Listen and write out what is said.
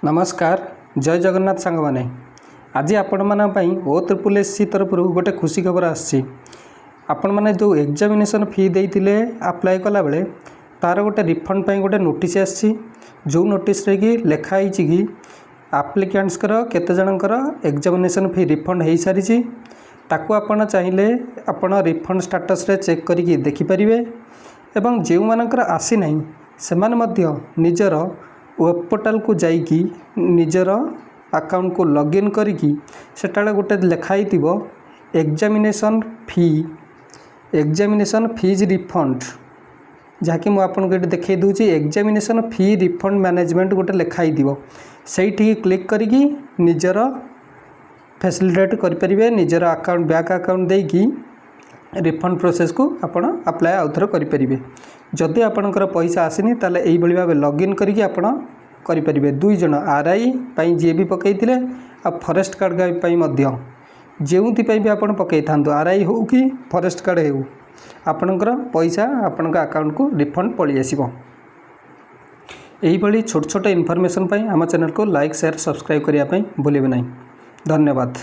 नमस्कार जय जगन्नाथ सांग माने आज आपण मान OSSC तरफ गोटे खुशी खबर आसी आपण मैंने जो एग्जामिनेशन फी देते अप्लाई कला बेले तार गोटे रिफंड गोटे नोटिस आसी जो नोटिस रे कि लिखाई कि आप्लिकेंट्स केते जनकर एग्जामिनेशन फी रिफंड हो सारी ताकू आपण चाहिए आपण रिफंड स्टेटस रे चेक करके देखिपारे एवं जो मानकर आसी नहीं से निजर वेब पोर्टाल को जाइकी निजर अकाउंट को लॉगिन करिकी सेटाले गोटे लिखाई थी एग्जामिनेशन फीज रिफंड जहाँकि मुझे देखई दूसरी एग्जामिनेशन फी रिफंड मैनेजमेंट गोटे लिखाई थी से क्लिक करिकी निजर फैसिलिटेट करें निजर अकाउंट बैंक अकाउंट देकी रिफंड प्रोसेस को आपण अप्लाई आउथर करें जदि आपणकर पैसा आसनी ताले एई भली भाव लॉगिन करके आपण करें दुई जन आरआई जी भी पकई आ फॉरेस्ट कार्ड जो भी आप पकई था आरआई हो कि फॉरेस्ट कार्ड हो आपणकर पैसा आपण अकाउंट को रिफंड पलि आसिबो। एही भली छोट छोट इनफॉरमेशन आम चैनल को लाइक शेयर सब्सक्राइब करने भूलिए नहीं। धन्यवाद।